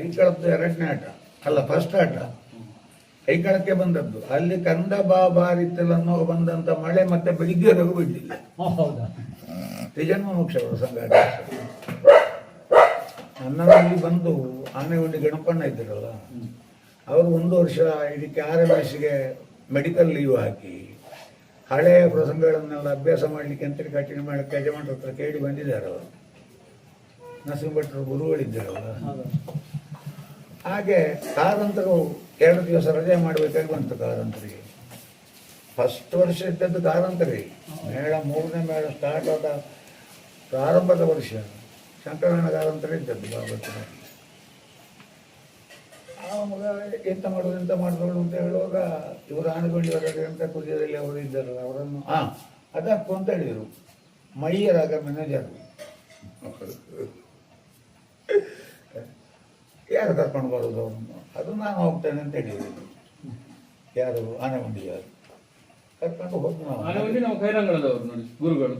ಕೈಕಳದ್ದು ಎರಡನೇ ಆಟ ಅಲ್ಲ, ಫಸ್ಟ್ ಆಟ ಕೈಕಳಕ್ಕೆ ಬಂದದ್ದು. ಅಲ್ಲಿ ಕಂದ ಬಾರಿತ್ತಲ್ ಅನ್ನೋ ಬಂದಂತ ಮಳೆ ಮತ್ತೆ ಬೆಳಿಗ್ಗೆವರೆಗೂ ಬಿಡ್ಲಿಲ್ಲ. ತ್ರಿಜನ್ಮ ಮೋಕ್ಷವರು ಸಂಘ ನನ್ನಲ್ಲಿ ಬಂದು ಆನೆಗುಂಡಿ ಗಣಪಣ್ಣ ಇದ್ದಿರಲ್ಲ, ಅವರು 1 ವರ್ಷ ಇದಕ್ಕೆ RMSಗೆ ಮೆಡಿಕಲ್ ಲೀವ್ ಹಾಕಿ ಹಳೆಯ ಪ್ರಸಂಗಗಳನ್ನೆಲ್ಲ ಅಭ್ಯಾಸ ಮಾಡಲಿಕ್ಕೆ ಅಂತ ಕಠಿಣ ಮಾಡಕ್ಕೆ ಯಜಮಾನ್ರ ಹತ್ರ ಕೇಳಿ ಬಂದಿದ್ದಾರಲ್ಲ, ನರಸಿಂಹ ಭಟ್ರು ಗುರುಗಳಿದ್ದಾರಲ್ಲ. ಹಾಗೆ ಕಾರಂತರು 2 ದಿವಸ ರಜೆ ಮಾಡಬೇಕಾಗಿ ಬಂತು. ಕಾರಂತರಿಗೆ ಫಸ್ಟ್ ವರ್ಷ ಇದ್ದದ್ದು ಕಾರಂತರಿಗೆ. ಮೇಳ 3ನೇ ಮೇಳ ಸ್ಟಾರ್ಟ್ ಆದ ಪ್ರಾರಂಭದ ವರ್ಷ ಶಂಕರಣ್ಣ ಕಾರಂತರೇ ಇದ್ದದ್ದು ಬಾಬತ್ರ. ಆವಾಗ ಎಂತ ಮಾಡೋದು ಅಂತ ಹೇಳುವಾಗ ಇವರು ಆನೆಗೊಂಡಿ ಹೊರಗೆ ಅಂತ ಕುದಿಯದಲ್ಲಿ ಅವರು ಇದ್ದಾರಲ್ಲ, ಅವರನ್ನು ಅದಕ್ಕೂ ಅಂತ ಹೇಳಿದರು. ಮೈಯರಾಗ ಮ್ಯಾನೇಜರ್ ಯಾರು ಕರ್ಕೊಂಡು ಬರೋದು ಅವನು, ಅದು ನಾನು ಹೋಗ್ತೇನೆ ಅಂತ ಹೇಳಿದ್ರು. ಯಾರು ಆನೆಗೊಂಡಿಯಾರು ಕರ್ಕೊಂಡು ಹೋದ್ ನಾವು ಗುರುಗಳು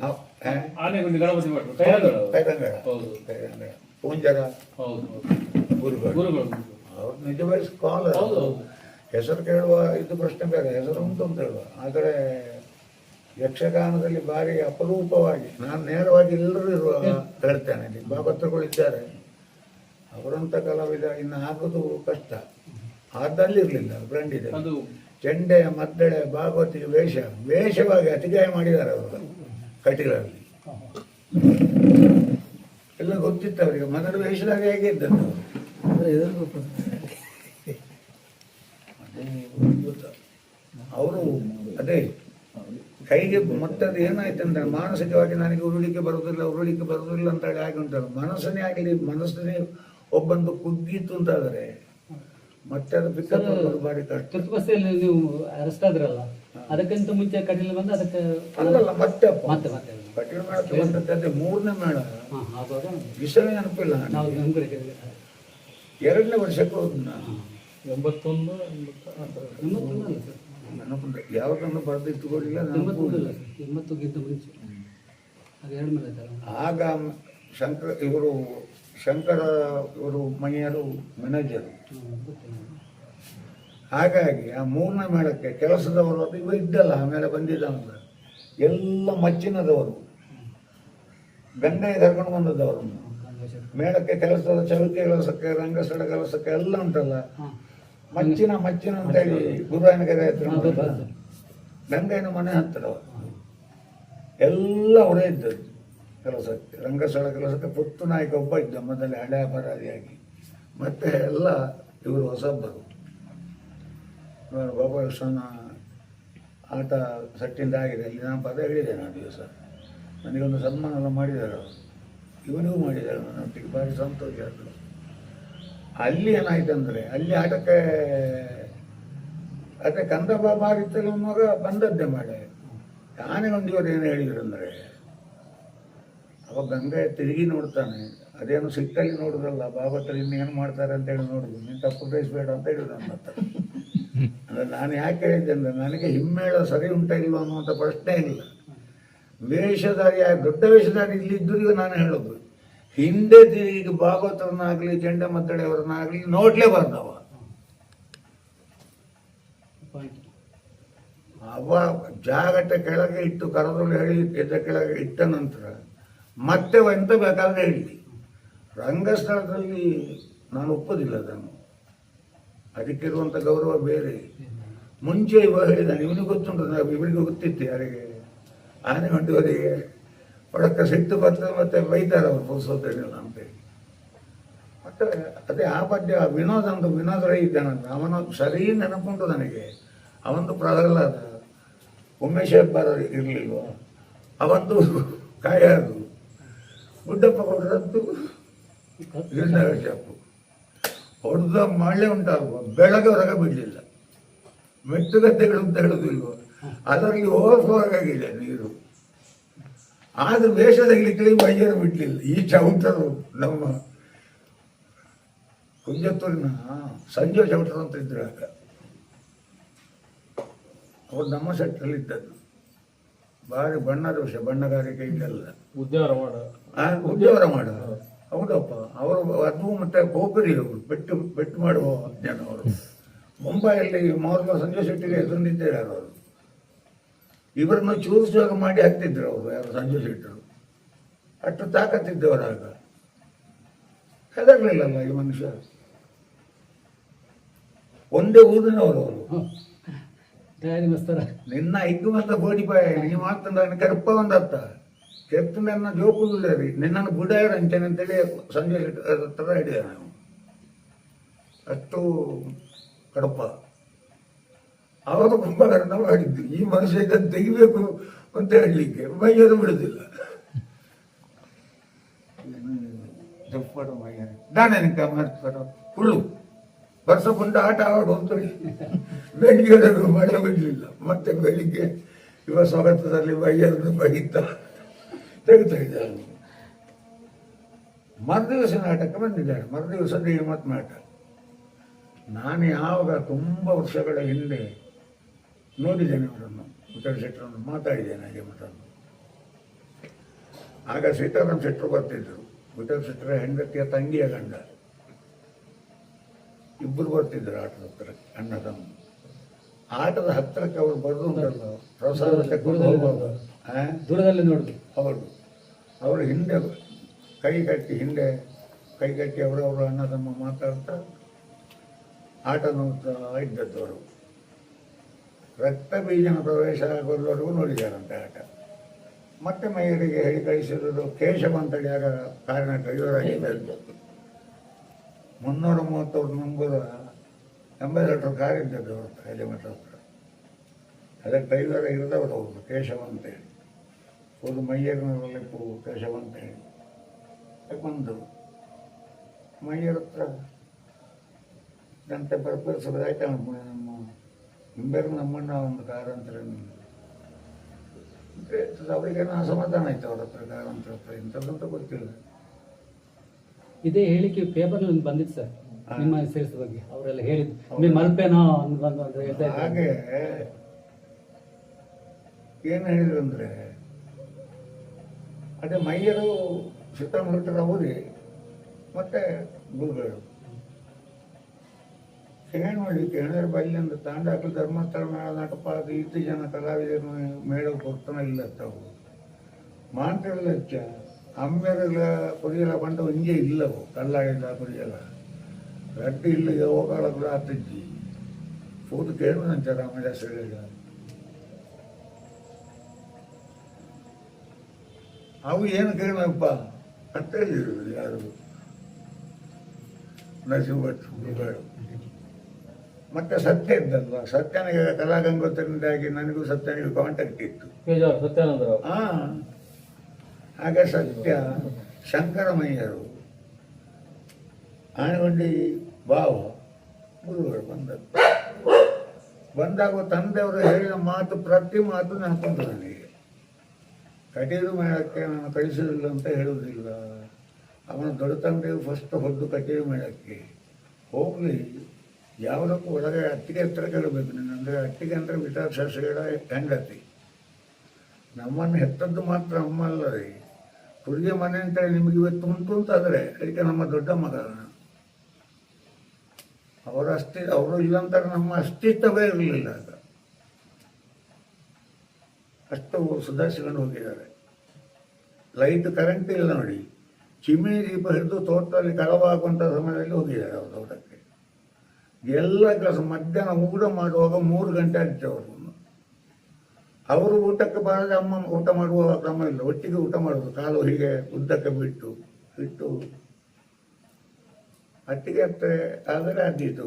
ಕೈರಂಗಳ ಪೂಂಜರ ಗುರುಗಳು. ಅವ್ರು ನಿಜವಾಗಿ ಸ್ಕಾಲರ್. ಹೆಸರು ಕೇಳುವ ಇದು ಪ್ರಶ್ನೆ ಬೇರೆ, ಹೆಸರು ಉಂಟು ಅಂತ ಹೇಳುವ. ಆದರೆ ಯಕ್ಷಗಾನದಲ್ಲಿ ಭಾರಿ ಅಪರೂಪವಾಗಿ ನಾನು ನೇರವಾಗಿ ಎಲ್ಲರೂ ಇರುವ ಹೇಳ್ತೇನೆ. ಇಲ್ಲಿ ಬಾಬತ್ರಗಳಿದ್ದಾರೆ, ಅವರಂಥ ಕಲಾವಿದ ಇನ್ನು ಆಗೋದು ಕಷ್ಟ. ಅದಲ್ಲಿರಲಿಲ್ಲ ಬ್ರ್ಯಾಂಡ್ ಇದೆ. ಚೆಂಡೆ ಮದ್ದಳೆ ಭಾಗವತಿ ವೇಷವಾಗಿ ಅತಿಗಾಯ ಮಾಡಿದ್ದಾರೆ ಅವರು ಕಟಿಗಳಲ್ಲಿ. ಎಲ್ಲ ಗೊತ್ತಿತ್ತು ಅವರಿಗೆ. ಮೊದಲು ವೇಷದಾಗ ಹೇಗೆ ಇದ್ದದ್ದು ಅವರು ಅದೇ ಕೈಗೆ ಮತ್ತದು ಏನಾಯ್ತು ಅಂದ್ರೆ ಮಾನಸಿಕವಾಗಿ ನನಗೆ ಉರುಳಿಕೆ ಬರುವುದಿಲ್ಲ ಅಂತ ಹೇಳಿ ಹಾಗೆ ಉಂಟಲ್ಲ. ಮನಸ್ಸನ್ನೇ ಆಗಲಿ, ಮನಸ್ಸನ್ನೇ ಒಬ್ಬಂದು ಕುಗ್ಗಿತ್ತು ಅಂತಾದರೆ ಮತ್ತೆ ಅದು ಪಿಕಪ್ ಮಾಡೋದು ಭಾರಿ ಕಷ್ಟ. ನೀವು ಅರೆಸ್ಟ್ ಆದ್ರಲ್ಲ, ಅದಕ್ಕಿಂತ ಮುಂಚೆ ಕಟೀಲ್ ಬಂದು ಅದಕ್ಕೆ ಅಲ್ಲಲ್ಲ ಮತ್ತೆ ಕಟೀಲ್ ಮೇಳಕ್ಕೆ ಬಂದದ್ದು ಅದೇ 3ನೇ ಮೇಳ. ವಿಷಯ ನೆನಪಿಲ್ಲ. 2ನೇ ವರ್ಷಕ್ಕೆ ಹೋದ್ ನಾನು 81 ಯಾವುದನ್ನು ಬರೆದಿಟ್ಟುಕೊಳ್ಳಿಲ್ಲ. ಆಗ ಶಂಕರ ಇವರು ಮೈಯರು ಮ್ಯಾನೇಜರು. ಹಾಗಾಗಿ ಆ 3ನೇ ಮೇಳಕ್ಕೆ ಕೆಲಸದವರು ಅದು ಇವ ಇದ್ದಲ್ಲ, ಆಮೇಲೆ ಬಂದಿದ್ದ ಎಲ್ಲ ಮಚ್ಚಿನದವರು ಗಂಗೈ ಕರ್ಕೊಂಡು ಬಂದದ್ದವರು ಮೇಳಕ್ಕೆ ಕೆಲಸದ ಚೌಕೆ ಕೆಲಸಕ್ಕೆ ರಂಗಸ್ಥಳ ಕೆಲಸಕ್ಕೆ ಎಲ್ಲ ಉಂಟಲ್ಲ. ಮಚ್ಚಿನ ಅಂತೇಳಿ ಗುರುವಾಯನಗೆರೆ ಹತ್ರ ಗಂಗೈನ ಮನೆ ಹತ್ತಿರ ಎಲ್ಲ ಅವರೇ ಇದ್ದದ್ದು ಕೆಲಸಕ್ಕೆ. ರಂಗಸ್ಥಳ ಕೆಲಸಕ್ಕೆ ಪುತ್ತು ನಾಯಕ ಒಬ್ಬ ಇದ್ದ ಮೊದಲೇ ಹಳೆ ಅಪರಾಧಿಯಾಗಿ. ಮತ್ತೆ ಎಲ್ಲ ಇವರು ಹೊಸಬ್ಬರು. ಗೋಪಾಲಕೃಷ್ಣನ ಆಟ ಸಟ್ಟಿಂದ ಆಗಿದೆ. ಅಲ್ಲಿ ನಾನು ಪದ ಹೇಳಿದ್ದೇನೆ ಆ ದಿವಸ. ನನಗೊಂದು ಸನ್ಮಾನ ಎಲ್ಲ ಮಾಡಿದ್ದಾರೆ ಅವರು, ಇವನಿಗೂ ಮಾಡಿದ್ದಾರೆ. ನನ್ನೊಟ್ಟಿಗೆ ಭಾರಿ ಸಂತೋಷ ಆಯಿತು. ಅಲ್ಲಿ ಏನಾಯ್ತು ಅಂದರೆ ಅಲ್ಲಿ ಆಟಕ್ಕೆ ಅದೇ ಕಂದ ಬಾರಿತ್ತಲ್ಲ ಅನ್ನುವಾಗ ಬಂದದ್ದೇ ಮಳೆ. ಆನೆಗೊಂದಿವರು ಏನು ಹೇಳಿದ್ರು ಅಂದರೆ, ಅವಾಗ ಗಂಗೆ ತಿರುಗಿ ನೋಡ್ತಾನೆ, ಅದೇನು ಸಿಕ್ಕಲ್ಲಿ ನೋಡುದಲ್ಲ, ಬಾಬತ್ರ ಇನ್ನೇನು ಮಾಡ್ತಾರೆ ಅಂತೇಳಿ ನೋಡುದು, ನೀನು ತಪ್ಪು ಗ್ರಹಿಸಬೇಡ ಅಂತ ಹೇಳಿದ್ರು ನನ್ನ ಹತ್ರ. ಅಂದರೆ ನಾನು ಯಾಕೆ ಹೇಳಿದ್ದೆ ಅಂದರೆ, ನನಗೆ ಹಿಮ್ಮೇಳ ಸರಿ ಉಂಟ ಇಲ್ವ ಅನ್ನುವಂಥ ಪ್ರಶ್ನೆ ಇಲ್ಲ. ವೇಷಧಾರಿ ದೊಡ್ಡ ವೇಷಧಾರಿ ಇಲ್ಲಿದ್ದರಿಗೂ ನಾನು ಹೇಳೋದು, ಹಿಂದೆ ತಿರುಗಿ ಭಾಗವತರನ್ನಾಗಲಿ ಚೆಂಡ ಮದ್ದಳೆಯವರನ್ನಾಗಲಿ ನೋಡ್ಲೇಬಾರ್ದವ. ಅವ ಜಾಗಟ ಕೆಳಗೆ ಇಟ್ಟು ಕರದೊಳು ಹೇಳಿ ಎದ್ದ ಕೆಳಗೆ ಇಟ್ಟ ನಂತರ ಮತ್ತೆ ಎಂತ ಬೇಕಾದ್ರೆ ಹೇಳಿ, ರಂಗಸ್ಥಳದಲ್ಲಿ ನಾನು ಒಪ್ಪೋದಿಲ್ಲ ಅದನ್ನು. ಅದಕ್ಕಿರುವಂಥ ಗೌರವ ಬೇರೆ. ಮುಂಚೆ ಇವಾಗ ಹೇಳಿದ್ದಾನೆ, ಇವನಿಗೆ ಗೊತ್ತುಂಟು, ಇವರಿಗೆ ಗೊತ್ತಿತ್ತು ಯಾರಿಗೆ ಆನೆಗೊಂಡಿವರಿಗೆ ಒಳಕ್ಕೆ ಸಿಟ್ಟು ಬರ್ತದೆ. ಮತ್ತೆ ಬೈತಾರೆ ಅವರು ಪುರುಸೋತ್ತೇಳಿಲ್ಲ ಅಂತೇಳಿ. ಮತ್ತೆ ಅದೇ ಆ ಪದ್ಯ ವಿನೋದ ರೈ ಇದ್ದಾನಂತ, ಅವನ ಸರಿ ನೆನಪುಂಟು ನನಗೆ. ಅವಂದು ಪ್ರಹ್ಲಾದ ಉಮೇಶ್ ಹೆಬ್ಬಾರ ಇರಲಿಲ್ವ, ಅವಂದು ಕಾಯದು ಗುಡ್ಡಪ್ಪ ಕೊಡರದ್ದು ಚಾಪು ಹೊಡೆದ ಮಳೆ ಉಂಟಾಗುವ ಬೆಳಗ್ಗೆ ಹೊರಗೆ ಬಿಡಲಿಲ್ಲ. ಮೆಟ್ಟುಗದ್ದೆಗಳು ಅಂತ ಹೇಳೋದಿಲ್ವ, ಅದರಲ್ಲಿ ಓವರ್ಫ್ಲೋಗಾಗಿದೆ ನೀರು. ಆದ್ರೆ ವೇಷದಲ್ಲಿ ಮೈಯರು ಬಿಡ್ಲಿಲ್ಲ. ಈ ಚೌಟರು ನಮ್ಮ ಕುಂಜತ್ತೂರಿನ ಸಂಜೆ ಚೌಟರು ಅಂತ ಇದ್ರು ಆಗ. ಅವ್ರು ನಮ್ಮ ಸೆಟ್ಟಲ್ಲಿ ಇದ್ದದ್ದು. ಭಾರಿ ಬಣ್ಣದ ವಿಷಯ, ಬಣ್ಣಗಾರಿಕೆ ಇದೆಲ್ಲ ಉದ್ಯಾವರ ಮಾಡ ಹೌದಪ್ಪ, ಅವರು ಅದು ಮತ್ತೆ ಪೋಖರಿ ಅವರು ಬೆಟ್ಟು ಮಾಡುವ ಜನ ಅವರು. ಮುಂಬೈಯಲ್ಲಿ ಮೌರ್ಯ ಸಂಜಯ್ ಶೆಟ್ಟಿಗೆ ತಂದಿದ್ದಾರೆ ಅವರು. ಇವರನ್ನು ಚೂರಿಸುವಾಗ ಮಾಡಿ ಹಾಕ್ತಿದ್ರು ಅವರು, ಯಾರು ಸಂಜಯ್ ಶೆಟ್ಟರು. ಅಷ್ಟು ತಾಕತ್ತಿದ್ದವರಾಗ ಹೆದರ್ಲಿಲ್ಲಲ್ಲ ಈ ಮನುಷ್ಯ. ಒಂದೇ ಊರಿನವರು ಅವರು. ತಯಾರಿ ಮಸ್ತರ ನಿನ್ನ ಐದು ಮಂದ ಗೋಡಿಪಾಯ ನೀ ಮಾತಂದ ಕೆರಪ್ಪ ಒಂದತ್ತ ಕೆತ್ತ ನನ್ನ ಜೋಪುದಿಲ್ಲ ರೀ, ನಿನ್ನನ್ನು ಬುಡಾಯರು ಅಂತೇನೆ ಅಂತೇಳಿ ಸಂಜೆ ಹತ್ರ ಹಿಡಿದ ನಾವು. ಅಷ್ಟು ಕಡಪ ಅವರು ಕುಂಭಕರ್ಣ ಮಾಡಿದ್ದು. ಈ ಮನುಷ್ಯ ಇದನ್ನು ತೆಗಿಬೇಕು ಅಂತ ಹೇಳಲಿಕ್ಕೆ ಮೈಯರು ಬಿಡುದಿಲ್ಲ. ದಾನೆನಿಕ ಮಾಡ್ತಾರ ಹುಳು ವರ್ಷ ಕೊಂಡು ಆಟ ಆಡಿ ಹೋಗ್ತಾರೆ. ಬೆಳಿಗ್ಗೆ ಮಳೆ ಬಿಡಲಿಲ್ಲ, ಮತ್ತೆ ಬೆಳಿಗ್ಗೆ ಇವ ಸ್ವಾಗತದಲ್ಲಿ ಮೈಯರನ್ನು ಬೈತ ತೆಗಿತಾ ಇದ್ದಾರೆ. ಮರುದಿವಸ ನಾಟಕ ಬಂದಿದ್ದಾರೆ, ಮರುದಿವಸ ಮತ್ತು ನಾಟಕ. ನಾನು ಯಾವಾಗ ತುಂಬ ವರ್ಷಗಳ ಹಿಂದೆ ನೋಡಿದ್ದೇನೆ ಅವರನ್ನು, ವಿಠಲ್ ಶೆಟ್ಟರನ್ನು ಮಾತಾಡಿದ್ದೇನೆ ಹಾಗೆ ಮಾತಾಡೋದು. ಆಗ ಸೀತಾರಾಮ್ ಶೆಟ್ಟರು ಬರ್ತಿದ್ರು, ವಿಠಲ್ ಶೆಟ್ಟರ ಹೆಂಡತಿಯ ತಂಗಿಯ ಗಂಡ, ಇಬ್ಬರು ಬರ್ತಿದ್ರು ಆಟದ ಹತ್ರಕ್ಕೆ, ಅಣ್ಣ ತಮ್ಮ. ಆಟದ ಹತ್ತಿರಕ್ಕೆ ಅವರು ಬರೆದು ಉಂಟಲ್ಲ ಪ್ರಸಾದ ತಗೊಂಡು ಹೋಗುವಾಗ ದೂರದಲ್ಲಿ ನೋಡುದು. ಹೌದು, ಅವರು ಹಿಂದೆ ಕೈ ಕಟ್ಟಿ ಅವರವರು ಅಣ್ಣ ತಮ್ಮ ಮಾತಾಡ್ತಾ ಆಟ ನೋಡ್ತಾ ಇದ್ದದ್ದು. ಅವರು ರಕ್ತ ಬೀಜನ ಪ್ರವೇಶ ಆಗೋಲ್ಲವರೆಗೂ ನೋಡಿದ್ದಾರಂತೆ ಆಟ. ಮತ್ತೆ ಮೈಯರಿಗೆ ಹೇಳಿ ಕಳಿಸಿರೋದು ಕೇಶವ ಅಂತೇಳಿ ಆಗ ಕಾರಣ ಡ್ರೈವರಾಗಿದ್ದು. 330 ನಂಬರ್ 82 ಕಾರ್ ಇದ್ದದ್ದು ಅವ್ರ ಹತ್ರ, ಹೆಲಿಮಠ ಹತ್ರ. ಅದಕ್ಕೆ ಡ್ರೈವರ್ ಇರದವರು ಅವರು ಕೇಶವ ಅಂತೇಳಿ, ಅವರು ಮೈಯರ್ನಲ್ಲಿ ಕೇಶವ ಅಂತೇಳಿ ಬಂದು ಮೈಯರ ಹತ್ರ ಗಂಟೆ ಬರ್ಪಡಿಸೋದಾಯ್ತು. ನಮ್ಮ ಹಿಂಬೇರು ನಮ್ಮಣ್ಣ ಒಂದು ಕಾರ್ ಅಂತಾರೆ. ಅವರಿಗೇನೋ ಅಸಮಾಧಾನ ಆಯ್ತು ಅವ್ರ ಹತ್ರ, ಕಾರ್ ಅಂತ ಇಂಥದ್ದಂತ ಗೊತ್ತಿಲ್ಲ. ಇದೇ ಹೇಳಿಕೆ ಪೇಪರ್ ಬಂದಿತ್ತು ಸರ್, ನಿಮ್ಮ ಸೇರಿಸ ಬಗ್ಗೆ ಅವರೆಲ್ಲ ಹೇಳಿದ್ದು. ನಿಮ್ಮ ಮಲ್ಪೇನೋ ಅಂತ ಹೇಳ್ತಾ ಇದ್ರು. ಹಾಗೆ ಏನು ಹೇಳಿದ್ರು ಅಂದರೆ, ಅದೇ ಮೈಯರು ಸಿದ್ದರಾಮಯ್ಯ ಅವರೇ ಮತ್ತೆ ಗುರುಗಳು ಕೇಳಿದ್ರೆ ಬಲ್ಲಿಂದ ತಾಂಡಾಕಲು ಧರ್ಮಸ್ಥಳ ಮೇಳ ನಾಟಕ ಅದು 2 ಜನ ಕಲಾವಿದರು ಮೇಳಕ್ಕೆ ಹೋಗ್ತಾನೆ ಇಲ್ಲತ್ತವು ಮಾಂತ್ರೆಲ್ಲ ಹೆಚ್ಚ ಅಮ್ಮೆಲ್ಲ ಕುರಿಯೆಲ್ಲ ಬಂದು ಹಿಂಗೆ ಇಲ್ಲವು, ಕಲ್ಲಾಡಿಲ್ಲ ಕುರಿಯೆಲ್ಲ ರಡ್ಡಿ ಇಲ್ಲಿಗೆ ಹೋಗಾಳ ಕೂಡ ಆತಜ್ಜಿ ಕೂತು ಕೇಳುವಂತ ರಾಮದಾಸ್ ಹೇಳಿದ. ಅವು ಏನು ಕೇಳಪ್ಪ ಅಂತ ಹೇಳಿದ್ರು ಯಾರು ನರಸಿಂಹಭಟ್ರು. ಮತ್ತೆ ಸತ್ಯ ಇದ್ದಲ್ವ, ಸತ್ಯನಿಗೆ ಕಲಾಗಂಗೋತ್ರಿಂದಾಗಿ ನನಗೂ ಸತ್ಯನಿಗೆ ಕಾಂಟ್ಯಾಕ್ಟ್ ಇತ್ತು. ಆಗ ಸತ್ಯ ಶಂಕರಮಯ್ಯರು ಆನೆಗೊಂಡಿ ಭಾವ ಗುರುಗಳು ಬಂದಾಗ ತಂದೆಯವರು ಹೇಳಿದ ಮಾತು ಪ್ರತಿ ಮಾತು ನೆನಪುಂಟು ನನಗೆ. ಕಟೀಲು ಮೇಳಕ್ಕೆ ನಾನು ಕಳಿಸಲಿಲ್ಲ ಅಂತ ಹೇಳುವುದಿಲ್ಲ. ಅವನ ದೊಡ್ಡ ತಂದೆಯು ಫಸ್ಟ್ ಹೊದ್ದು ಕಟೀಲು ಮೇಳಕ್ಕೆ ಹೋಗಲಿ, ಯಾವುದಕ್ಕೂ ಒಳಗೆ ಅಟ್ಟಿಗೆ ಹತ್ರ ಕೇಳಬೇಕು ನೀನು. ಅಂದರೆ ಅಟ್ಟಿಗೆ ಅಂದರೆ ವಿಠಲ್ ಶಾಸ್ತ್ರಿಗಳ ಹೆಂಡತಿ. ನಮ್ಮನ್ನು ಹೆತ್ತದ್ದು ಮಾತ್ರ ಅಮ್ಮ ಅಲ್ಲದೆ ಹುಡುಗಿ ಮನೆ ಅಂತೇಳಿ ನಿಮಗೆ ಇವತ್ತು ಉಂಟು ಅಂತಾದರೆ ಅದಕ್ಕೆ ನಮ್ಮ ದೊಡ್ಡ ಮಗ. ಅವರು ಇಲ್ಲಂತಾರೆ ನಮ್ಮ ಅಸ್ತಿತ್ವವೇ ಇರಲಿಲ್ಲ. ಆಗ ಅಷ್ಟು ಸುಧಾರಿಸಿಕೊಂಡು ಹೋಗಿದ್ದಾರೆ. ಲೈಟ್ ಕರೆಂಟ್ ಇಲ್ಲ ನೋಡಿ, ಚಿಮ್ನಿ ದೀಪ ಹಿಡಿದು ತೋಟದಲ್ಲಿ ಕಳವಾಗುವಂಥ ಸಮಯದಲ್ಲಿ ಹೋಗಿದ್ದಾರೆ ಅವರು ತೋಟಕ್ಕೆ. ಎಲ್ಲ ಕೆಲಸ ಮಧ್ಯಾಹ್ನ ಊಟ ಮಾಡುವಾಗ 3 ಗಂಟೆ ಆಗ್ತದೆ ಅವರು ಊಟಕ್ಕೆ ಬಾರದೆ ಅಮ್ಮ ಊಟ ಮಾಡುವ ಕ್ರಮ ಇಲ್ಲ, ಒಟ್ಟಿಗೆ ಊಟ ಮಾಡೋದು. ಕಾಲು ಹೀಗೆ ಉದ್ದಕ್ಕೆ ಇಟ್ಟು ಅಟ್ಟಿಗೆ ಹತ್ತೆ ಆದರೆ ಆದೀತು.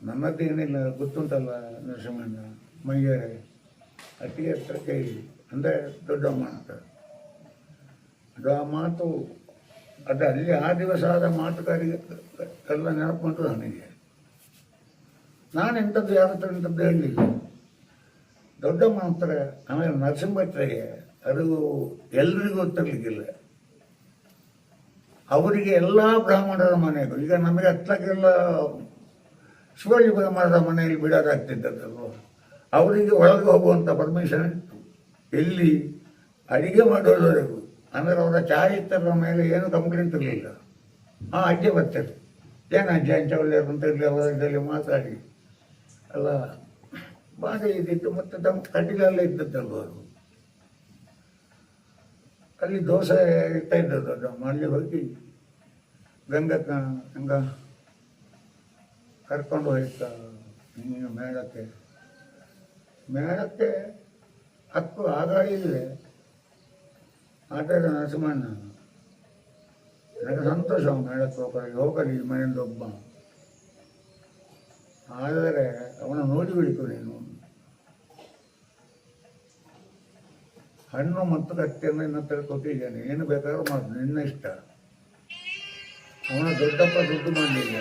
ನನ್ನದೇನಿಲ್ಲ ಗೊತ್ತುಂಟಲ್ಲ ನರಸಿಂಹಣ್ಣ ಮೈಯರೆ ಅಟ್ಟಿಗೆ ಹತ್ರ ಕೈ ಅಂದರೆ ದೊಡ್ಡಮ್ಮ ಅಂತ. ಅದು ಆ ಮಾತು ಅದು ಅಲ್ಲಿ ಆ ದಿವಸ ಆದ ಮಾತುಗಾರಿಗೆ ಎಲ್ಲ ನೆನಪು ಉಂಟು ನನಗೆ. ನಾನು ಎಂಥದ್ದು ಯಾರ ಹತ್ರ ಎಂಥದ್ದು ಹೇಳಲಿಲ್ಲ. ದೊಡ್ಡಮ್ಮ ಅಂತಾರೆ. ಆಮೇಲೆ ನರಸಿಂಹಭಟ್ರಿಗೆ ಅದು ಎಲ್ರಿಗೂ ಗೊತ್ತಿರಲಿಕ್ಕಿಲ್ಲ. ಅವರಿಗೆ ಎಲ್ಲ ಬ್ರಾಹ್ಮಣರ ಮನೆಗೂ, ಈಗ ನಮಗೆ ಹತ್ತಕ್ಕೆಲ್ಲ ಶಿವಾಜಿ ಬ್ರಾಹ್ಮಣರ ಮನೆಯಲ್ಲಿ ಬಿಡೋದಾಗ್ತಿದ್ದದಲ್ವ, ಅವರಿಗೆ ಒಳಗೆ ಹೋಗುವಂಥ ಪರ್ಮಿಷನ್ ಇತ್ತು. ಎಲ್ಲಿ ಅಡಿಗೆ ಮಾಡೋದವರೆಗೂ. ಅಂದರೆ ಅವರ ಚಾರಿತ್ರದ ಮೇಲೆ ಏನು ಕಂಪ್ಲೇಂಟ್ ಇರಲಿಲ್ಲ. ಹಾಂ ಅಜ್ಜೆ ಬರ್ತಾರೆ, ಏನು ಅಜ್ಜ ಅಂಚವಲ್ಲಿ ಅಂತ ಇದರಲ್ಲಿ ಮಾತಾಡಿ ಎಲ್ಲ ಬಾಂಡೆ ಇದ್ದಿತ್ತು. ಮತ್ತು ತಮ್ಮ ಕಟ್ಟಿಲೆಲ್ಲ ಇದ್ದದ್ದಲ್ವ ಅವರು, ಅಲ್ಲಿ ದೋಸೆ ಇರ್ತಾ ಇದ್ದದ್ದು ದೊಡ್ಡಮ್ಮ. ಅಲ್ಲಿ ಹೋಗಿ ಗಂಗ ಕರ್ಕೊಂಡು ಹೋಯ್ತ ನೀನು ಮೇಳಕ್ಕೆ ಹಕ್ಕು ಆಗಾಡಿದ್ರೆ ಆಟಾಡ ನರಸಿಂಹಣ್ಣ. ನನಗೆ ಸಂತೋಷ ಮೇಳಕ್ಕೆ ಹೋಗಲಿ ಮನೆಯಿಂದ ಒಬ್ಬ. ಆದರೆ ಅವನ ನೋಡಿ ಬಿಡಿತು ನೀನು. ಹಣ್ಣು ಮತ್ತು ಕಟ್ಟೆಯನ್ನು ಇನ್ನ ಕೊಟ್ಟಿದ್ದೇನೆ, ಏನು ಬೇಕಾದ್ರೂ ಮಾಡು, ನಿನ್ನ ಇಷ್ಟ. ಅವನ ದೊಡ್ಡಪ್ಪ ದುಡ್ಡು ಮಾಡಲಿಲ್ಲ,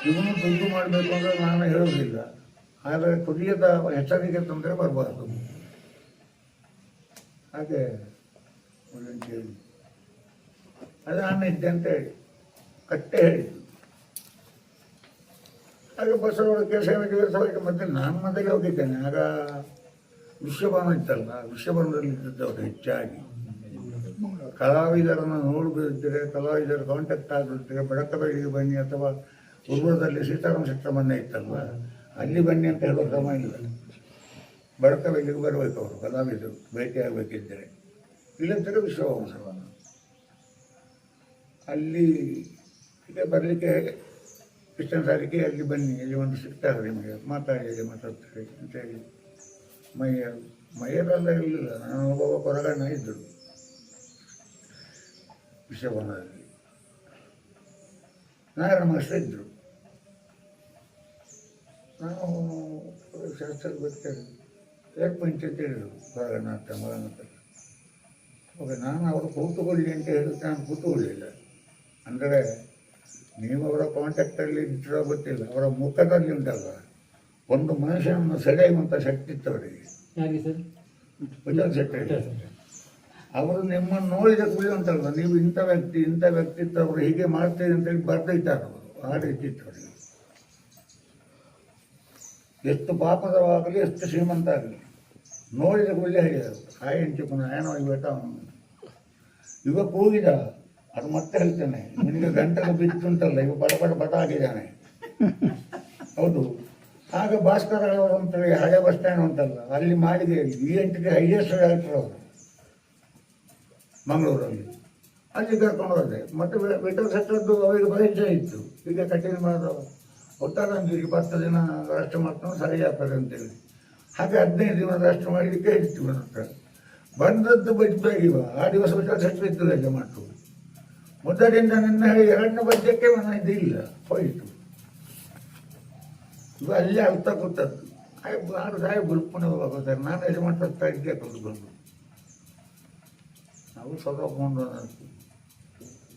ಇವನು ದುಡ್ಡು ಮಾಡಬೇಕು ಅಂದರೆ ನಾನು ಹೇಳೋದಿಲ್ಲ. ಆದರೆ ಕುಡಿಯದ ಹೆಸರಿಗೆ ತೊಂದರೆ ಬರಬಾರ್ದು. ಹಾಗೆ ಹೇಳಿ ಅದು ನಾನು ಇದ್ದೆ ಅಂತ ಹೇಳಿ ಕಟ್ಟೆ ಹೇಳಿದ್ದು. ಹಾಗೆ ಬಸವಳಿಗೆ ಸೇವೆಗೆ ಮತ್ತೆ ನಾನು ಮೊದಲೇ ಹೋಗಿದ್ದೇನೆ. ಆಗ ವಿಶ್ವಭವನ ಇತ್ತಲ್ಲ, ವಿಶ್ವಭವನದಲ್ಲಿ ಇದ್ದದ್ದು ಹೆಚ್ಚಾಗಿ ಕಲಾವಿದರನ್ನು ನೋಡದಿದ್ದರೆ, ಕಲಾವಿದರ ಕಾಂಟ್ಯಾಕ್ಟ್ ಆಗಿದ್ದರೆ ಬಡಕಬೆಳಿಗೆ ಬನ್ನಿ, ಅಥವಾ ಪೂರ್ವದಲ್ಲಿ ಸೀತಾರಾಮ ಶೆಟ್ಟರ ಮನೆ ಇತ್ತಲ್ವ, ಅಲ್ಲಿ ಬನ್ನಿ ಅಂತ ಹೇಳೋ ಕ್ರಮ ಇಲ್ಲ. ಬಡಕಬೆಳಿಗೆ ಬರಬೇಕು ಅವರು ಕಲಾವಿದರು ಭೇಟಿ ಆಗಬೇಕಿದ್ದರೆ. ಇಲ್ಲಂದರೆ ವಿಶ್ವಭವನ ಅಲ್ಲಿ ಹೀಗೆ ಬರಲಿಕ್ಕೆ ಇಷ್ಟೊಂದು ಸಾರಿಗೆ ಅಲ್ಲಿ ಬನ್ನಿ, ಇಲ್ಲಿ ಒಂದು ಸಿಗ್ತಾರೆ ನಿಮಗೆ, ಮಾತಾಡಿ ಮಾತಾಡ್ತಾರೆ ಅಂತೇಳಿ. ಮೈಯರೆಲ್ಲ ಇರಲಿಲ್ಲ, ನಾನು ಒಬ್ಬ ಹೊರಗಣ್ಣ ಇದ್ದರು ವಿಶ್ವಭವನದಲ್ಲಿ. ನಾರಾಯಣ ಮಾಸ್ಟರ್ ಇದ್ದರು. ನಾನು ಶಾಸ್ತ್ರ ಬರ್ತೇನೆ ಏರ್ಪಂಚ್ ಅಂತ ಹೇಳಿದರು ಹೊರಗಣ್ಣ ಅಂತ ಮಗನ. ಓಕೆ, ನಾನು ಅವರು ಕೂತುಕೊಳ್ಳಿ ಅಂತ ಹೇಳಿದ್ರೆ ನಾನು ಕೂತುಕೊಳ್ಳಿಲ್ಲ. ಅಂದರೆ ನೀವು ಅವರ ಕಾಂಟ್ಯಾಕ್ಟಲ್ಲಿ ಇದ್ದಿರೋ ಗೊತ್ತಿಲ್ಲ, ಅವರ ಮುಖದಲ್ಲಿ ಉಂಟಲ್ಲ ಒಂದು ಮನುಷ್ಯನನ್ನು ಸೆಳೆಯುವಂಥ ಶಕ್ತಿ ಇತ್ತು ಅವರಿಗೆ. ಶೆಟ್ಟಿ ಅವರು ನಿಮ್ಮನ್ನು ನೋಡಿದ ಕೂಡಲೇ ಉಂಟಲ್ಲ, ನೀವು ಇಂಥ ವ್ಯಕ್ತಿತ್ವ ಅವರು ಹೀಗೆ ಮಾಡ್ತೀರಿ ಅಂತೇಳಿ ಬರ್ದಿದ್ದಾರೆ ಅವರು. ಆ ರೀತಿ ಇತ್ತು ಅವರಿಗೆ. ಎಷ್ಟು ಪಾಪದವಾಗಲಿ, ಎಷ್ಟು ಶ್ರೀಮಂತ ಆಗಲಿ, ನೋಡಿದ ಕೂಡಲೇ ಹೇಳಿದರು ಹಾಯ್ ಹೆಂಚಿಪುನ ಏನೋ ಇವತ್ತ ಇವ ಕೂಗಿದ. ಅದು ಮತ್ತೆ ಹೇಳ್ತೇನೆ, ನಿನಗೆ ಗಂಟಲು ಬಿತ್ತುಂಟಲ್ಲ, ಇವ ಬಡ ಆಗಿದ್ದಾನೆ. ಹೌದು. ಆಗ ಭಾಸ್ಕರ ಅವರು ಅಂತೇಳಿ ಹಳೆ ಬಸ್ ಸ್ಟ್ಯಾಂಡ್ ಉಂಟಲ್ಲ, ಅಲ್ಲಿ ಮಾಡಿದೆ ENTಗೆ ಹೈಯೆಸ್ಟ್ ಡೈರೆಕ್ಟರ್ ಅವರು ಮಂಗಳೂರಲ್ಲಿ. ಅಲ್ಲಿ ಕರ್ಕೊಂಡು ಹೋದೆ. ಮತ್ತು ವಿಠಲ್ ಶೆಟ್ಟರದ್ದು ಅವರಿಗೆ ಪರಿಚಯ ಇತ್ತು. ಈಗ ಕಠಿಣ ಮಾಡೋ ಒಟ್ಟಾರಂತಿಗೆ 10 ದಿನ ರಾಷ್ಟ್ರ ಮಾಡ್ಕೊಂಡು ಸರಿ ಆಗ್ತದೆ ಅಂತೇಳಿ. ಹಾಗೆ 15 ದಿನ ರಾಷ್ಟ್ರ ಮಾಡಲಿಕ್ಕೆ ಇತ್ತು ನನ್ನ ಹತ್ರ. ಬಂದದ್ದು ಬಜ್ಜಾಗಿವ ಆ ದಿವಸ ವಿಠಲ್ ಶೆಟ್ಟರ್ ಇದ್ದು ರಜೆ ಮಾಡ್ತು. ಮೊದಲಿಂದ ನನ್ನ ಹೇಳಿ 2ನೇ ಬಜ್ಜಕ್ಕೆ ಇದು ಇಲ್ಲ, ಹೋಯಿತು. ಇವ ಅಲ್ಲೇ ಅರ್ಥ ಕೂತದ್ದು. ನಾನು ಸಾಯ ಗುರುಪುಣ ಹೋಗೋದಾರೆ, ನಾನು ಇದು ಮಾಡ್ತಾ ಇದ್ದೆ ಕೂತ್ಕೊಂಡು. ನಾವು ಸ್ವತಃ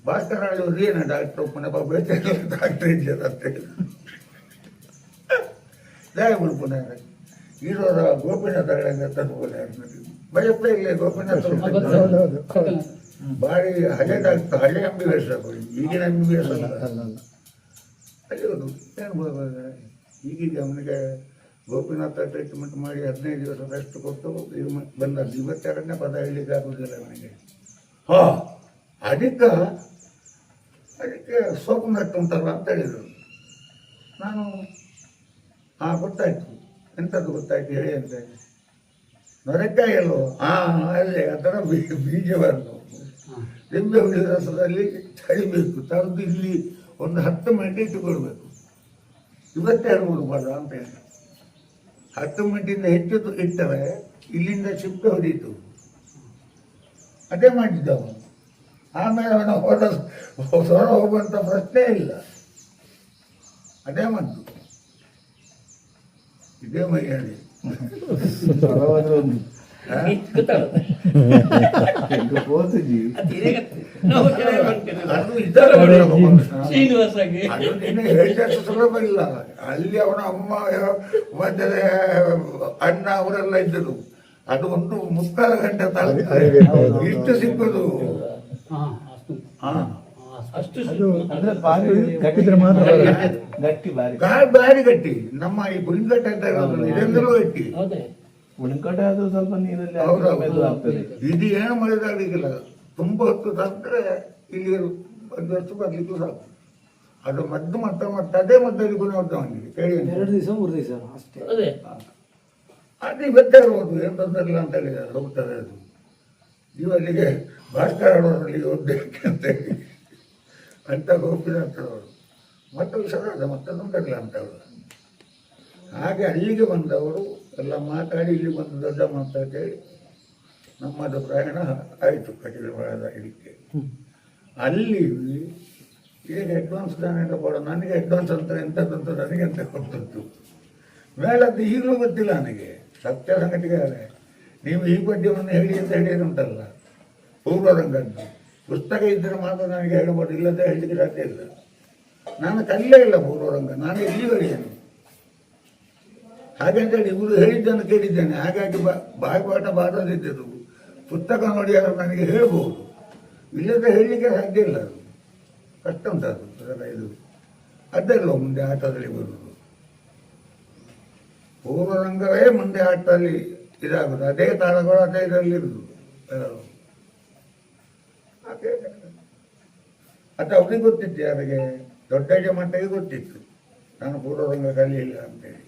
ಭಾಸ್ಕರ ಹೇಳಿದ್ರು ಏನು ಡಾಕ್ಟ್ರು ಪುನಃ ಬೇಟೆ ಡಾಕ್ಟ್ರ್ ಇದ್ದಂತೆ ಜಯ ಗುರುಪುಣ ಇರೋರ ಗೋಪಿನಾಥ ತಂದುಕೊಳ್ಳೆ ಭಯಪ್ಪೇ ಇಲ್ಲ. ಗೋಪಿನಾಥ ಭಾರಿ ಹಳೆ ಡಾಕ್ಟ್ರು, ಹಳೆ MBBS, ಈಗಿನ MBBS ಅಲ್ಲ. ಅಲ್ಲಿರೋದು ಏನು ಈಗೀಗ ಅವನಿಗೆ ಗೋಪಿನಾಥ ಟ್ರೀಟ್ಮೆಂಟ್ ಮಾಡಿ 15 ದಿವಸ ರೆಸ್ಟ್ ಕೊಟ್ಟು ಇದು ಬಂದ. 22ನೇ ಪದ ಹೇಳಲಿಕ್ಕೆ ಆಗೋದಿಲ್ಲ ಅವನಿಗೆ. ಅದಕ್ಕೆ ಸೋಪು ನಟ್ಟು ಉಂಟಲ್ಲ ಅಂತ ಹೇಳಿದರು. ನಾನು ಗೊತ್ತಾಯ್ತು. ಎಂಥದ್ದು ಗೊತ್ತಾಯ್ತು ಹೇಳಿ ಅಂತ. ನೊರೆಕಾಯಿ ಅಲ್ಲೋ ಅಲ್ಲೇ ಅದರ ಬೀಜವನ್ನು ನಿಂಬೆ ಹುಳಿ ರಸದಲ್ಲಿ ತಡಿಬೇಕು, ತಡೆದು ಇಲ್ಲಿ ಒಂದು 10 ಮಿನಿಟ್ ಇಟ್ಟುಕೊಳ್ಬೇಕು. ಇವತ್ತೇ ಹೇಳ್ಬೋದು ಅಂತ ಹೇಳಿ 10 ಮಿನಿಟಿಂದ ಹೆಚ್ಚು ಇಟ್ಟರೆ ಇಲ್ಲಿಂದ ಶಿಫ್ಟ್ ಹೊಡೀತು. ಅದೇ ಮಾಡಿದ್ದವ. ಆಮೇಲೆ ಅವನ ಹೊರ ಹೋಗುವಂಥ ಪ್ರಶ್ನೆ ಇಲ್ಲ. ಅದೇ ಮದ್ದು, ಇದೇ ಮೈಯಾಳಿ. ಹೇಳಿದಷ್ಟು ಸುಲಭ ಇಲ್ಲ. ಅಲ್ಲಿ ಅವನ ಅಮ್ಮ ಮಧ್ಯೆ ಅಣ್ಣ ಅವರೆಲ್ಲ ಇದ್ದರು. ಅದು ಒಂದು 3/4 ಗಂಟೆ ಇಷ್ಟು ಸಿಕ್ಕುದು. ಭಾರಿ ಗಟ್ಟಿ. ನಮ್ಮ ಈ ಬುಳಿಗಟ್ಟೆ ಅಂತ ಇದೆಂದರೂ ಗಟ್ಟಿ. ಉಳಿಕಟ್ಟೆ ಅದು ಸ್ವಲ್ಪ ನೀರಲ್ಲಿ ಇದು ಏನು ಮಾಡಿದಾಗಲಿಕ್ಕಿಲ್ಲ. ತುಂಬ ಹೊತ್ತು ತಂದ್ರೆ ಇಲ್ಲಿ ಒಂದು ವರ್ಷ ಬರಲಿಕ್ಕೂ ಸಾಕು. ಅದು ಮದ್ದು ಮತ್ತೆ ಅದೇ ಮದ್ದಲ್ಲಿ ಗುಣ ಅವನಿಗೆ ಕೇಳಿ 2 ದಿವಸ 3 ದಿವಸ ಅಷ್ಟೇ. ಅದೇ ಅದೇ ಗೊತ್ತಾಗ್ಬೋದು ಏನು ತೊಂದರೆಲ್ಲ ಅಂತ ಹೇಳಿದ್ದಾರೆ. ಹೋಗ್ತದೆ ಅದು. ಇವರಿಗೆ ಭಾಸ್ಕರ ಅವರಲ್ಲಿ ಓದಬೇಕು ಅಂತ ಹೇಳಿ ಅಂತ ಗೋಪಿನಾಥರವರು ಮತ್ತೊಂದು ಸರದ ಮತ್ತೊಂದು ತರಲಿಲ್ಲ ಅಂತ ಅವರು. ಹಾಗೆ ಅಲ್ಲಿಗೆ ಬಂದವರು ಎಲ್ಲ ಮಾತಾಡಿ ಇಲ್ಲಿ ಬಂದು ದೊಡ್ಡ ಮಾತಾಡಿ ನಮ್ಮದು ಪ್ರಯಾಣ ಆಯಿತು ಕಟೀಲುವಾಡ ಇದಕ್ಕೆ. ಅಲ್ಲಿ ಈಗ ಅಡ್ವಾನ್ಸ್ ದಾನ ಕೊಡೋ ನನಗೆ ಅಡ್ವಾನ್ಸ್ ಅಂತ ಎಂಥದ್ದಂತ ನನಗೆ ಅಂತ ಗೊತ್ತಿತ್ತು. ಮೇಲದ್ದು ಈಗಲೂ ಗೊತ್ತಿಲ್ಲ ನನಗೆ. ಸತ್ಯ ಸಂಗತಿಗಾರೆ ನೀವು ಈ ಪದ್ಯವನ್ನು ಹೇಳಿ ಅಂತ ಹೇಳಿರುಂಟಲ್ಲ ಪೂರ್ವರಂಗದ್ದು ಪುಸ್ತಕ ಇದ್ದರೆ ಮಾತ್ರ ನನಗೆ ಹೇಳ್ಬೋದು, ಇಲ್ಲದೆ ಹೇಳಲಿಕ್ಕೆ ಸಾಧ್ಯ ಇಲ್ಲ. ನಾನು ಕಲಿಯೇ ಇಲ್ಲ ಪೂರ್ವರಂಗ, ನಾನು ಇಲ್ಲಿವರೆಗೇನು ಹಾಗೆ ಅಂತೇಳಿ ಇವರು ಹೇಳಿದ್ದನ್ನು ಕೇಳಿದ್ದೇನೆ. ಹಾಗಾಗಿ ಬಾಯ್ಪಾಠ ಬಾರದಿದ್ದರು ಪುಸ್ತಕ ನೋಡಿ ಅವರು ನನಗೆ ಹೇಳ್ಬೋದು, ಇಲ್ಲದೆ ಹೇಳಲಿಕ್ಕೆ ಸಾಧ್ಯ ಇಲ್ಲ. ಅದು ಕಷ್ಟ ಉಂಟದು ಅದರ ಇದು ಅದೆಲ್ಲ ಮುಂದೆ ಆಟದಲ್ಲಿ ಬರುವುದು. ಪೂರ್ವರಂಗವೇ ಮುಂದೆ ಆಟದಲ್ಲಿ ಇದಾಗುದು, ಅದೇ ತಾಳಗಳು ಅದೇ ಇದರಲ್ಲಿರುವುದು. ಹಾಗೆ ಅದು ಅವ್ರಿಗೆ ಗೊತ್ತಿತ್ತು, ಯಾರಿಗೆ ದೊಡ್ಡ ಮಟ್ಟಿಗೆ ಗೊತ್ತಿತ್ತು ನಾನು ಪೂರ್ವರಂಗ ಕಲಿಯಿಲ್ಲ ಅಂತೇಳಿ.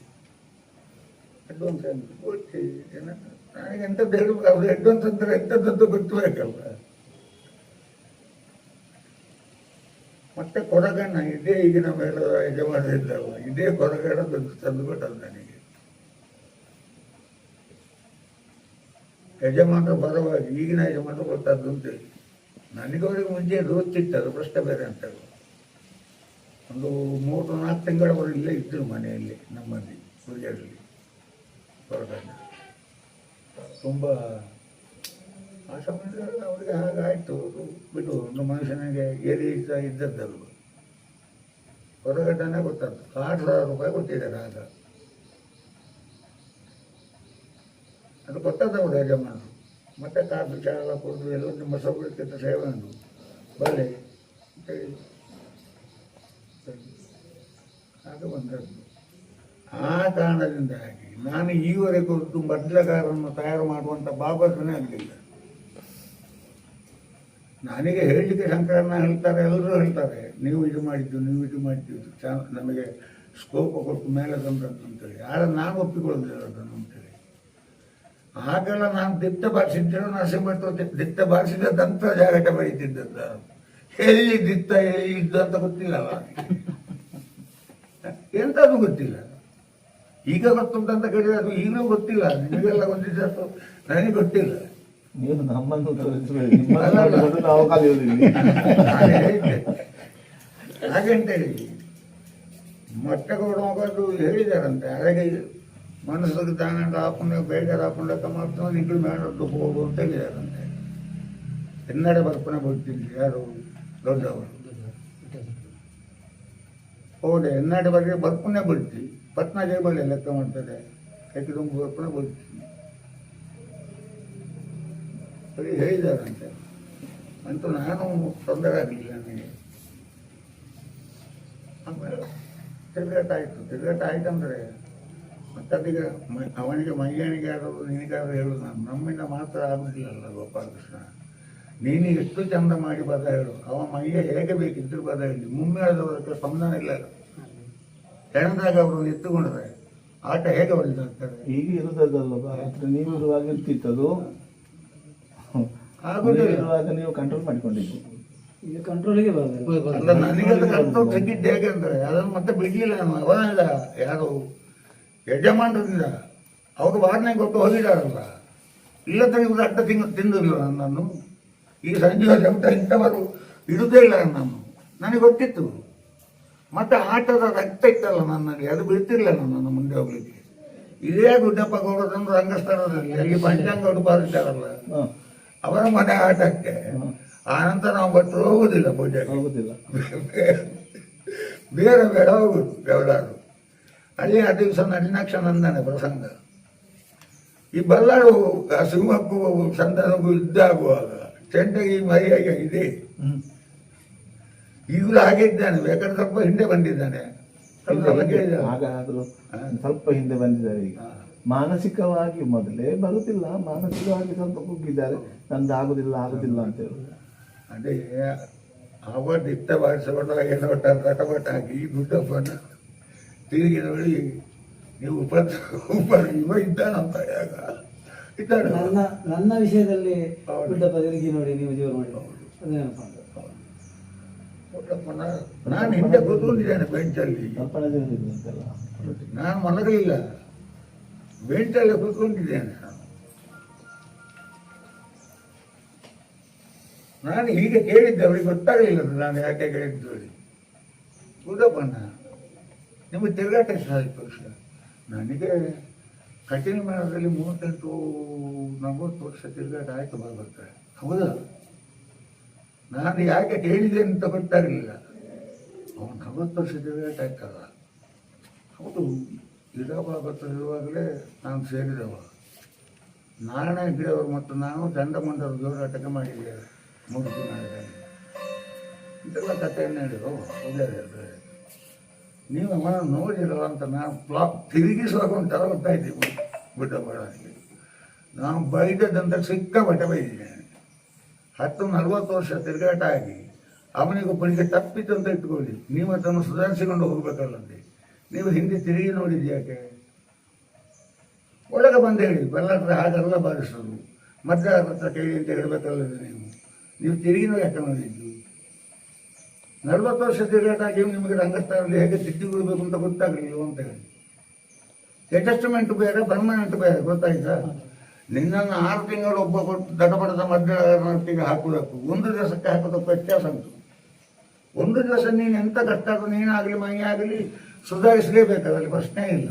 ಅಡ್ವಾನ್ಸ್ ಅಂತ ಗೊತ್ತಿ ನನಗೆ ಎಂಥದ್ದು ಹೇಳುವ ಅವ್ರು ಅಡ್ವಾನ್ಸ್ ಅಂತಾರೆ ಎಂಥದ್ದು ಗೊತ್ತಬೇಕಲ್ಲ. ಮತ್ತೆ ಕೊರಗಣ್ಣ ಇದೇ ಈಗಿನ ಮೇಲೆ ಯಜಮಾನ ಇದ್ದಲ್ಲ, ಇದೇ ಕೊರಗಣ್ಣ ತಂದು ಕೊಟ್ಟದ್ದು ನನಗೆ. ಯಜಮಾನ ಬರವಾಗಿ ಈಗಿನ ಯಜಮಾನ ಗೊತ್ತದ್ದು ಅಂತೇಳಿ ನನಗೆ ಅವರಿಗೆ ಮುಂಚೆ ದೋಸ್ತಿತ್ತದು ಪ್ರಶ್ನೆ ಬೇರೆ ಅಂತ. ಒಂದು 3-4 ತಿಂಗಳವರು ಇಲ್ಲೇ ಇದ್ದರು ಮನೆಯಲ್ಲಿ ನಮ್ಮಲ್ಲಿ ಪೂಜೆಯಲ್ಲಿ. ಹೊರಗಡೆ ತುಂಬ ಆ ಸಮಯದಲ್ಲಿ ಅವರಿಗೆ ಹಾಗಾಯಿತು. ಬಿಡು ಒಂದು ಮನುಷ್ಯನಿಗೆ ಏರಿ ಇದ್ದದ್ದಲ್ವ. ಹೊರಗಡೆನೇ ಗೊತ್ತದ್ದು 6,000 ರೂಪಾಯಿ ಕೊಟ್ಟಿದ್ದಾರೆ ಆಗ. ಅದು ಕೊಟ್ಟದವರು ಯಜಮಾನರು. ಮತ್ತೆ ಕಾಫಿ ಚಾ ಎಲ್ಲ ಕೊಡೋದು ಎಲ್ಲ ನಿಮ್ಮ ಸೌಕರ್ಯಕ್ಕಿಂತ ಸೇವೆ ಉಂಟು ಬರಲಿ ಅಂತೇಳಿ ಆಗ ಬಂದದ್ದು. ಆ ಕಾರಣದಿಂದಾಗಿ ನಾನು ಈವರೆಗೂ ಬದಲಗಾರನ್ನು ತಯಾರು ಮಾಡುವಂಥ ಬಾಬಾಸನೇ ಆಗಲಿಲ್ಲ. ನನಗೆ ಹೇಳಲಿಕ್ಕೆ ಶಂಕರನ್ನ ಹೇಳ್ತಾರೆ, ಎಲ್ಲರೂ ಹೇಳ್ತಾರೆ ನೀವು ಇದು ಮಾಡಿದ್ದು ನೀವು ಇದು ಮಾಡಿದ್ದು ನಮಗೆ ಸ್ಕೋಪ್ ಕೊಟ್ಟು ಮೇಲೆ ತಂದಂತೇಳಿ. ಆದರೆ ನಾನು ಒಪ್ಪಿಕೊಳ್ಳೋದಿಲ್ಲ ಅದನ್ನು ಅಂತೇಳಿ. ಆಗೆಲ್ಲ ನಾನು ದಿಟ್ಟ ಬಾರಿಸಿದ್ದೇನೆ. ನರಸಿಂಹ ದಿಟ್ಟ ಬಾರಿಸಿದಂಥ ಜಾಗಟ ಬರೀತಿದ್ದದ್ದು. ಎಲ್ಲಿ ದಿತ್ತ ಎಲ್ಲಿ ಇದ್ದು ಅಂತ ಗೊತ್ತಿಲ್ಲಲ್ಲ, ಎಂಥದ್ದು ಗೊತ್ತಿಲ್ಲ. ಈಗ ಗೊತ್ತುಂಟಂತ ಕೇಳಿದ್ರೆ ಅದು ಈಗಲೂ ಗೊತ್ತಿಲ್ಲ. ನಿಮಗೆಲ್ಲ ಗೊತ್ತಿದ್ದು ನನಗೆ ಗೊತ್ತಿಲ್ಲ. ನೀವು ನಮ್ಮನ್ನು ತೋರಿಸಬೇಡಿ, ನಿಮ್ಮನ್ನು ನಾವು ಕಲಿಯೋದಿಲ್ಲ. ಹಾಗೆಂತೇಳಿ ಮೊಟ್ಟೆ ಕೊಡುವಾಗ ಹೇಳಿದಾರಂತೆ. ಹಾಗೆ ಮನಸ್ಸಿಗೆ ತಾನಂತ ಹಾಕೊಂಡು ಬೇಜಾರು ಹಾಕೊಂಡು ಲೆಕ್ಕ ಮಾಡ್ತಾನೆ ನಿಗಳು ಮೇಡದ್ದು ಹೋಗು ಅಂತ ಹೇಳಿದಾರಂತೆ. ಕನ್ನಡ ಬರ್ಪಣೆ ಬರ್ತಿದ್ವಿ ಯಾರು ದೊಡ್ಡವರು ಹೌದೇ ಎನ್ನಡ ಬಗ್ಗೆ ಬರ್ಪಣೆ ಬಿಡ್ತಿ ಪಟ್ನಾ ಜೈಬಳ್ಳಿ ಲೆಕ್ಕ ಮಾಡ್ತಾರೆ. ಕೈಕಿದೊಂದು ಬರ್ಪಣೆ ಬಿಡ್ತಿ ಸರಿ ಹೇಳಿದಾರಂತೆ. ಅಂತೂ ನಾನು ತೊಂದರೆ ಆಗಲಿಲ್ಲ ನನಗೆ. ಆಮೇಲೆ ತಿರುಗಾಟ ಆಯ್ತು ಅಂದರೆ ಮತ್ತದೀಗ ಅವನಿಗೆ ಮೈಯಾಣಿಗೆ ಆಡೋದು ನಿನಗಾದ್ರೂ ಹೇಳೋದು. ನಾನು ನಮ್ಮಿಂದ ಮಾತ್ರ ಆಗುದಿಲ್ಲಲ್ಲ ಗೋಪಾಲಕೃಷ್ಣ. ನೀನು ಎಷ್ಟು ಚಂದ ಮಾಡಿ ಪದ ಹೇಳು. ಅವ ಮೈಯ ಹೇಗೆ ಬೇಕಿದ್ರು ಪದ ಹೇಳಿ. ಮುಮ್ಮೇಳದವರಕ್ಕೆ ಸ್ಪಂದನ ಇಲ್ಲ. ಹೆಣದಾಗ ಅವರು ಎತ್ತುಕೊಂಡ್ರೆ ಆಟ ಹೇಗೆ ಹೊಲಿದಾಗ್ತದೆ. ಈಗ ಇರುದಲ್ಲ ನೀವು ಇರುವಾಗ ಇರ್ತಿತ್ತದು. ಇರುವಾಗ ನೀವು ಕಂಟ್ರೋಲ್ ಮಾಡಿಕೊಂಡಿದ್ದು. ಈಗ ಕಂಟ್ರೋಲಿಗೆ ಅಲ್ಲ ನನಗೆ ಅದು ಕಂಟ್ರೋಲ್ ಸಿಕ್ಕಿದ್ದು ಹೇಗೆ ಅಂದರೆ ಅದನ್ನು ಮತ್ತೆ ಬಿಡಲಿಲ್ಲ ನಾನು. ಅವನಿಲ್ಲ ಯಾರು ಯಜಮಾನರಿಂದ ಅವರು ವಾರ್ನೆ ಕೊಟ್ಟು ಹೋಗಿದ್ದಾರಲ್ಲ. ಇಲ್ಲದ್ರೆ ಇವರು ಅಡ್ಡ ತಿಂದಿಲ್ಲ ನನ್ನನ್ನು. ಈ ಸಂಜೀವ ಜಮಟ ಇಂಥವರು ಇರುವುದೇ ಇಲ್ಲ ನನ್ನನ್ನು. ನನಗೆ ಗೊತ್ತಿತ್ತು. ಮತ್ತು ಆಟದ ರಕ್ತ ಇತ್ತಲ್ಲ ನನ್ನಲ್ಲಿ, ಅದು ಬಿಡ್ತಿಲ್ಲ ನನ್ನನ್ನು ಮುಂದೆ ಹೋಗ್ಲಿಕ್ಕೆ. ಇದೇ ಗುಡ್ಡಪ್ಪ ಗೌಡದಂದು ರಂಗಸ್ಥಳದಲ್ಲಿ ಅಲ್ಲಿ ಪಂಚಾಂಗ ಉಡುಪಾದಿದ್ದಾರಲ್ಲ ಅವರ ಮನೆ ಆಟಕ್ಕೆ. ಆನಂತರ ನಾವು ಬಟ್ಟು ಹೋಗುದಿಲ್ಲ ಪೂಜೆಗೆ, ಹೋಗುದಿಲ್ಲ. ಬೇರೆ ಬೇಡ ಹೋಗುದು ಯಾವ್ದಾದ್ರು. ಅಲ್ಲಿ ಆ ದಿವಸ ನಳಿನಾಕ್ಷ ನಂದನೆ ಪ್ರಸಂಗ. ಈ ಬಲ್ಲಾಳು ಆ ಸಿಂಹಕ್ಕೂ ಸಂತಾನಕ್ಕೂ ಇದ್ದಾಗುವಾಗ ಚೆಂಡಗೆ ಈ ಮರಿಯಾಗಿ ಇದೆ. ಈಗಲೂ ಹಾಗೆ ಇದ್ದಾನೆ, ಬೇಕಾದ್ರೆ ಸ್ವಲ್ಪ ಹಿಂದೆ ಬಂದಿದ್ದಾನೆ. ಹಾಗಾದ್ರೂ ಸ್ವಲ್ಪ ಹಿಂದೆ ಬಂದಿದ್ದಾರೆ. ಈಗ ಮಾನಸಿಕವಾಗಿ ಮೊದಲೇ ಬರುತ್ತಿಲ್ಲ, ಮಾನಸಿಕವಾಗಿ ಸ್ವಲ್ಪ ಕುಗ್ಗಿದ್ದಾರೆ. ನಂದು ಆಗುದಿಲ್ಲ ಅಂತ ಹೇಳಿ. ಅದೇ ಅವ ದಿಟ್ಟ ಬಾರಿಸಿಕೊಂಡು ಏನೋ ಕಟಪಟ ಹಾಕಿ ಗುಡ್ಡಪ್ಪನ ತಿರುಗಿ ನೋಡಿ ನೀವು ಇವ ಇದ್ದಾನಂತ ಯಾಗ ಇದ್ದಾನೆ. ನನ್ನ ವಿಷಯದಲ್ಲಿ ಹೌದು. ಗುಡ್ಡಪ್ಪ ತಿರುಗಿ ನೋಡಿ ನೀವು ಜೀವ ಮಾಡಿ ಅದೇನಪ್ಪ ಅಂತ. ಗುಡ್ಡಪ್ಪನ ನಾನು ಹಿಂದೆ ಕೂತ್ಕೊಂಡಿದ್ದೇನೆ ಬೆಂಚಲ್ಲಿ, ಕಲ್ಪನೆ ತಿಳಿದಿದೆ ಅಂತೆಲ್ಲ. ನಾನು ಮಲಗಲಿಲ್ಲ, ಬೆಂಚಲ್ಲಿ ಕೂತ್ಕೊಂಡಿದ್ದೇನೆ. ನಾನು ಹೀಗೆ ಕೇಳಿದ್ದೆ, ಅವಳಿಗೆ ಗೊತ್ತಾಗಲಿಲ್ಲ ನಾನು ಯಾಕೆ ಕೇಳಿದ್ದು ಹೇಳಿ. ಗುಡ್ಡಪ್ಪನ ನಿಮಗೆ ತಿರುಗಾಟ ಎಷ್ಟು ಆಯಿತು ವರ್ಷ? ನನಗೆ ಕಠಿಣ ಮೇಳದಲ್ಲಿ 38-40 ವರ್ಷ ತಿರುಗಾಟ ಆಯಿತು ಬರ್ಬೇಕಾರೆ. ಹೌದಾ? ನಾನು ಯಾಕೆ ಕೇಳಿದೆ ಅಂತ ಗೊತ್ತಾಗಲಿಲ್ಲ. ಅವನು 40 ವರ್ಷ ತಿರುಗಾಟ ಆಯ್ತಲ್ಲ. ಹೌದು, ಇರುವಾಗಲೇ ನಾನು ಸೇರಿದವ. ನಾರಾಯಣ ಹೆಗ್ಡೆಯವರು ಮತ್ತು ನಾನು ಚಂಡಮಂಡಲ ಹೋರಾಟಕ್ಕೆ ಮಾಡಿದ್ದೇವೆ ಮೂರ್ತಿ ನಾಡದಲ್ಲಿ. ಇದೆಲ್ಲ ಕಥೆಯನ್ನು ಹೇಳಿದ್ರು, ಒಳ್ಳೆಯದು. ನೀವು ಅವನ ನೋಡಿರಲ್ಲ ಅಂತ ನಾನು ತಿರುಗಿಸುವಾಗ ಒಂಥರ ಗೊತ್ತಾಯ್ತು ಗುಡ್ಡಪ್ಪನಿಗೆ. ನಾನು ಬೈದದ್ದಂತ ಸಿಕ್ಕಾಪಟ್ಟೆ ಬೈದಿದ್ದೇನೆ. 40 ವರ್ಷ ತಿರುಗಾಟ ಆಗಿ ಅವನಿಗೊಬ್ಬನಿಗೆ ತಪ್ಪಿತು ಅಂತ ಇಟ್ಕೊಳ್ಳಿ, ನೀವು ಅದನ್ನು ಸುಧಾರಿಸಿಕೊಂಡು ಹೋಗ್ಬೇಕಲ್ಲಂತೆ. ನೀವು ಹಿಂದೆ ತಿರುಗಿ ನೋಡಿದ್ಯಾಕೆ? ಒಳಗೆ ಬಂದು ಹೇಳಿ, ಬೆಲ್ಲತ್ರ ಹಾಗೆಲ್ಲ ಬಾರಿಸೋದು, ಮಧ್ಯಾಹ್ನ ಹತ್ರ ಕೇಳಿ ಅಂತ ಹೇಳಬೇಕಲ್ಲದೆ. ನೀವು ತಿರುಗಿನೂ ಯಾಕೆ ನೋಡಿದ್ದು? 40 ವರ್ಷ ತಿರುಗಾಟ ಆಗಿ ನಿಮಗೆ ರಂಗಸ್ಥಳದಲ್ಲಿ ಹೇಗೆ ತಿದ್ದಿಕೊಳ್ಬೇಕು ಅಂತ ಗೊತ್ತಾಗಲಿಲ್ಲ ಅಂತ ಹೇಳಿ. ಅಡ್ಜಸ್ಟ್ಮೆಂಟ್ ಬೇರೆ, ಪರ್ಮನೆಂಟ್ ಬೇರೆ, ಗೊತ್ತಾಯ್ತಾ? ನಿನ್ನನ್ನು 6 ತಿಂಗಳು ಒಬ್ಬ ದಟಪಡದ ಮಧ್ಯಕ್ಕೆ ಹಾಕುವುದಕ್ಕೂ 1 ದಿವಸಕ್ಕೆ ಹಾಕೋದಕ್ಕೂ ವ್ಯತ್ಯಾಸ ಉಂಟು. 1 ದಿವಸ ನೀನು ಎಂಥ ಕಷ್ಟ ಆದರೂ ನೀನಾಗಲಿ ಮೈ ಆಗಲಿ ಸುಧಾರಿಸಲೇಬೇಕು, ಅದರಲ್ಲಿ ಪ್ರಶ್ನೆ ಇಲ್ಲ.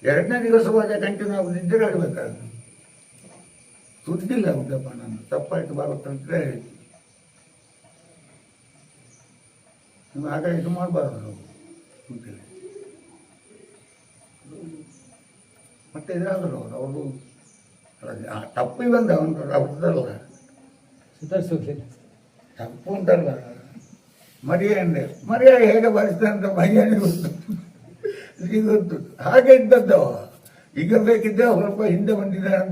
2ನೇ ದಿವಸವಾದ ಕಂಟಿನ್ಯೂ ಆಗಿ ನಿದ್ರೆ ಆಗಬೇಕಾದ್ರೆ ಸುದ್ದಿಲ್ಲ. ಉದ್ದಪ್ಪ ನಾನು ತಪ್ಪಾಯ್ತು ಬಾಗುತ್ತಂತ ಹೇಳಿ ನೀವು ಆಗ ಇದು ಮಾಡಬಾರ್ದು ಅಂತೇಳಿ. ಮತ್ತೆ ಇದಾದರು ಅವರು ತಪ್ಪಿ ಬಂದ ಅವನು ಅವ್ರದ್ದಲ್ಲ, ಸುಧಾರಿಸೋದಿಲ್ಲ. ತಪ್ಪು ಉಂಟಲ್ಲ, ಮರಿಯನ್ನೇ ಮರಿಯ ಹೇಗೆ ಬಾರಿಸ್ತಾನೆ ಅಂತ ಮೈಯನ್ನೇ ಗೊತ್ತು, ಈಗ ಗೊತ್ತು. ಹಾಗೆ ಇದ್ದದ್ದವ. ಈಗ ಬೇಕಿದ್ದೆ ಸ್ವಲ್ಪ ಹಿಂದೆ ಬಂದಿದ್ದಾನೆ ಅಂತ